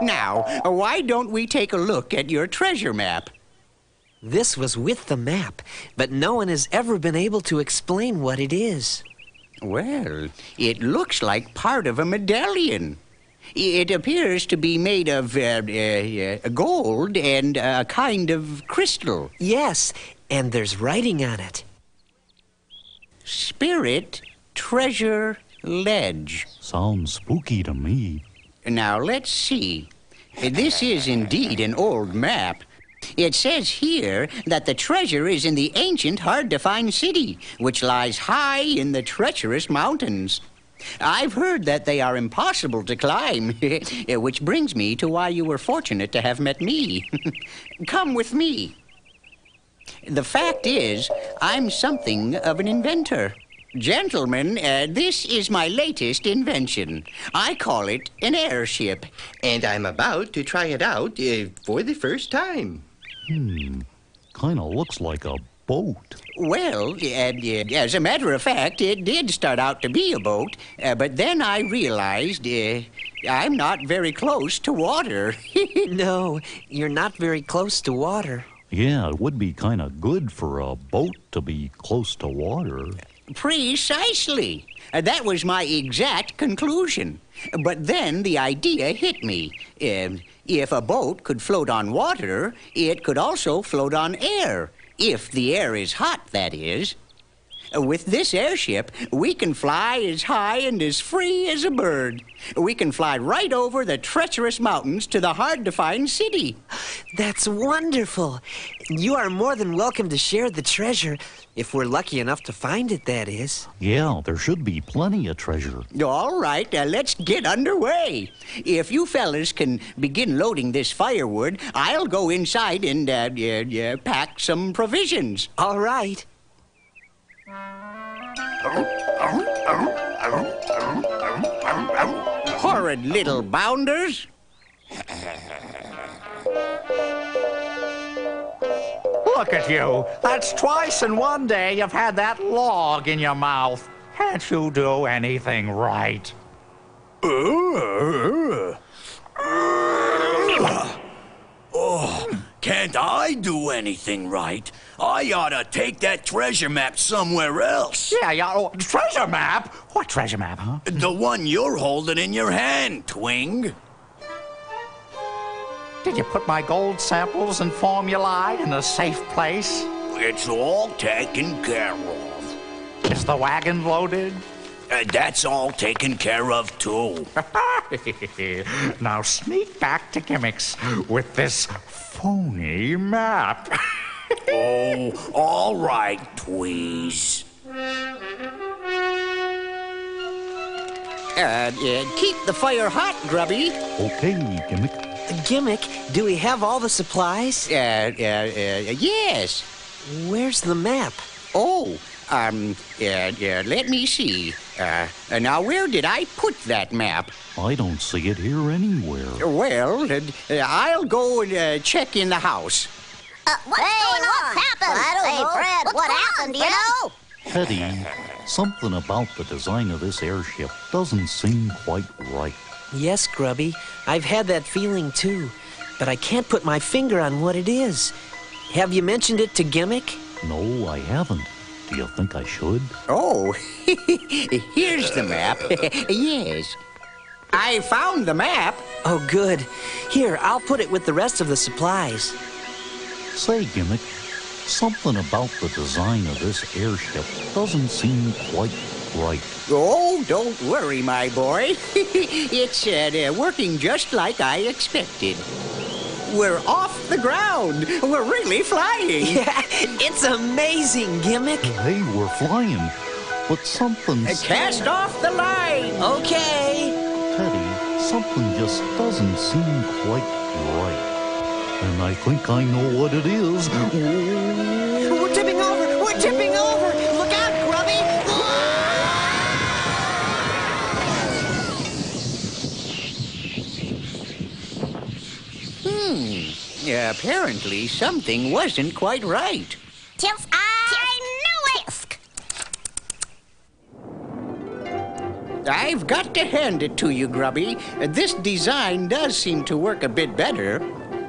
Now, why don't we take a look at your treasure map? This was with the map, but no one has ever been able to explain what it is. Well, it looks like part of a medallion. It appears to be made of gold and a kind of crystal. Yes, and there's writing on it. Spirit Treasure Ledge. Sounds spooky to me. Now, let's see. This is indeed an old map. It says here that the treasure is in the ancient, hard-to-find city, which lies high in the treacherous mountains. I've heard that they are impossible to climb, which brings me to why you were fortunate to have met me. Come with me. The fact is, I'm something of an inventor. Gentlemen, this is my latest invention. I call it an airship. And I'm about to try it out for the first time. Kinda looks like a boat. Well, as a matter of fact, it did start out to be a boat, but then I realized I'm not very close to water. No, you're not very close to water. Yeah, it would be kinda good for a boat to be close to water. Precisely. That was my exact conclusion. But then the idea hit me. If a boat could float on water, it could also float on air. If the air is hot, that is. With this airship, we can fly as high and as free as a bird. We can fly right over the treacherous mountains to the hard-to-find city. That's wonderful. You are more than welcome to share the treasure, if we're lucky enough to find it, that is. Yeah, there should be plenty of treasure. All right, let's get underway. If you fellas can begin loading this firewood, I'll go inside and pack some provisions. All right. Horrid little bounders. Look at you. That's twice in one day you've had that log in your mouth. Can't you do anything right? Can't I do anything right? I ought to take that treasure map somewhere else. Yeah, treasure map? What treasure map, huh? The one you're holding in your hand, Twing. Did you put my gold samples and formulae in a safe place? It's all taken care of. Is the wagon loaded? That's all taken care of, too. Now sneak back to Gimmicks with this phony map. Oh, all right, Tweez. Keep the fire hot, Grubby. Okay, Gimmick. Gimmick, do we have all the supplies? Yes. Where's the map? Oh, let me see. Now, where did I put that map? I don't see it here anywhere. Well, I'll go and check in the house. What's going on? What happened? I don't know. Fred, what happened? Do you know? Teddy, something about the design of this airship doesn't seem quite right. Yes, Grubby. I've had that feeling too, but I can't put my finger on what it is. Have you mentioned it to Gimmick? No, I haven't. Do you think I should? Oh, here's the map. Yes. I found the map. Oh, good. Here, I'll put it with the rest of the supplies. Say, Gimmick, something about the design of this airship doesn't seem quite right. Oh, don't worry, my boy. It's working just like I expected. We're off the ground. We're really flying. Yeah, it's amazing, Gimmick. Hey, we're flying, but something's... Cast off the line. Okay. Teddy, something just doesn't seem quite right. And I think I know what it is. We're tipping over! We're tipping over! Look out, Grubby! Apparently something wasn't quite right. I knew it! I've got to hand it to you, Grubby. This design does seem to work a bit better.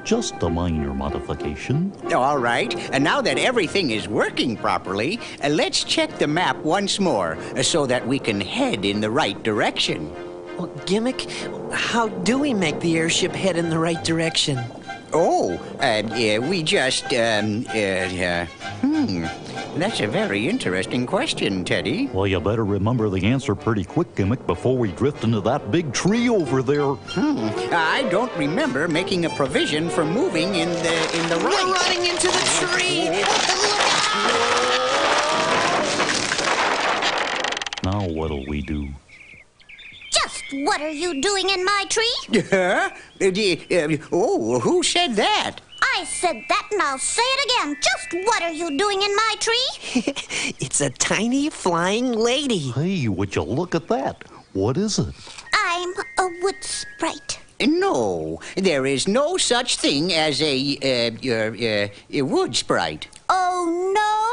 Just a minor modification. All right, and now that everything is working properly, let's check the map once more so that we can head in the right direction. Well, Gimmick, how do we make the airship head in the right direction? Oh, we just, That's a very interesting question, Teddy. Well, you better remember the answer pretty quick, Gimmick, before we drift into that big tree over there. I don't remember making a provision for moving in the right. We're running into the tree! Now what'll we do? Just what are you doing in my tree? Huh? Who said that? I said that and I'll say it again. Just what are you doing in my tree? It's a tiny flying lady. Hey, would you look at that? What is it? I'm a wood sprite. No, there is no such thing as a wood sprite. Oh, no?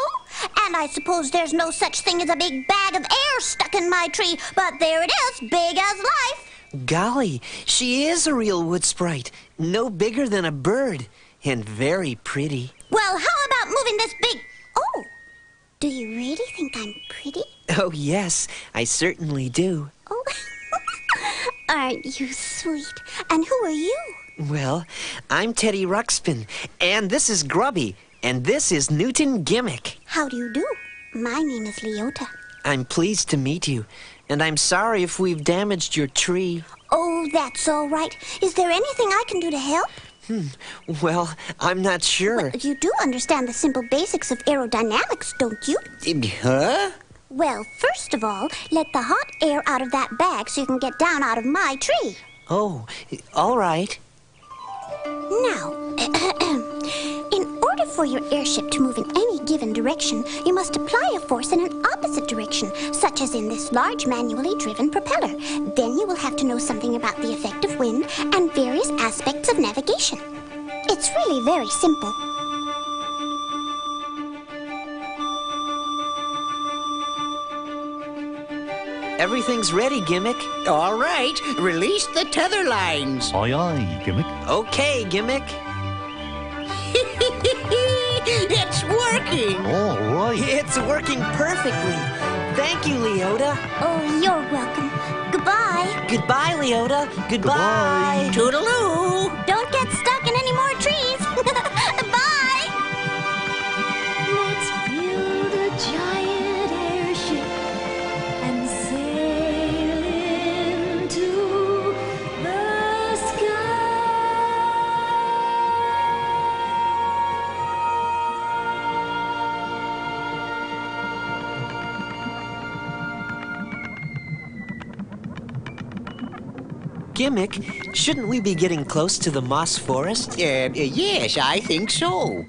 And I suppose there's no such thing as a big bag of air stuck in my tree, but there it is, big as life. Golly, she is a real wood sprite. No bigger than a bird. And very pretty. Well, how about moving this big... Oh, do you really think I'm pretty? Oh, yes, I certainly do. Oh, aren't you sweet? And who are you? Well, I'm Teddy Ruxpin, and this is Grubby, and this is Newton Gimmick. How do you do? My name is Leota. I'm pleased to meet you, and I'm sorry if we've damaged your tree. Oh, that's all right. Is there anything I can do to help? Well, I'm not sure. Well, you do understand the simple basics of aerodynamics, don't you? Huh? Well, first of all, let the hot air out of that bag so you can get down out of my tree. Oh, all right. Now, in order for your airship to move in any given direction, you must apply a force in an opposite direction, such as in this large manually driven propeller. Then you will have to know something about the effect of wind and various aspects of navigation. It's really very simple. Everything's ready, Gimmick. All right, release the tether lines. Aye, aye, Gimmick. Okay, Gimmick. It's working. All right. It's working perfectly. Thank you, Leota. Oh, you're welcome. Goodbye. Goodbye, Leota. Goodbye. Toodaloo. Don't get stuck in any more trees. Bye. Let's build a giant airship and sail into the sky. Gimmick, shouldn't we be getting close to the moss forest? Yes, I think so.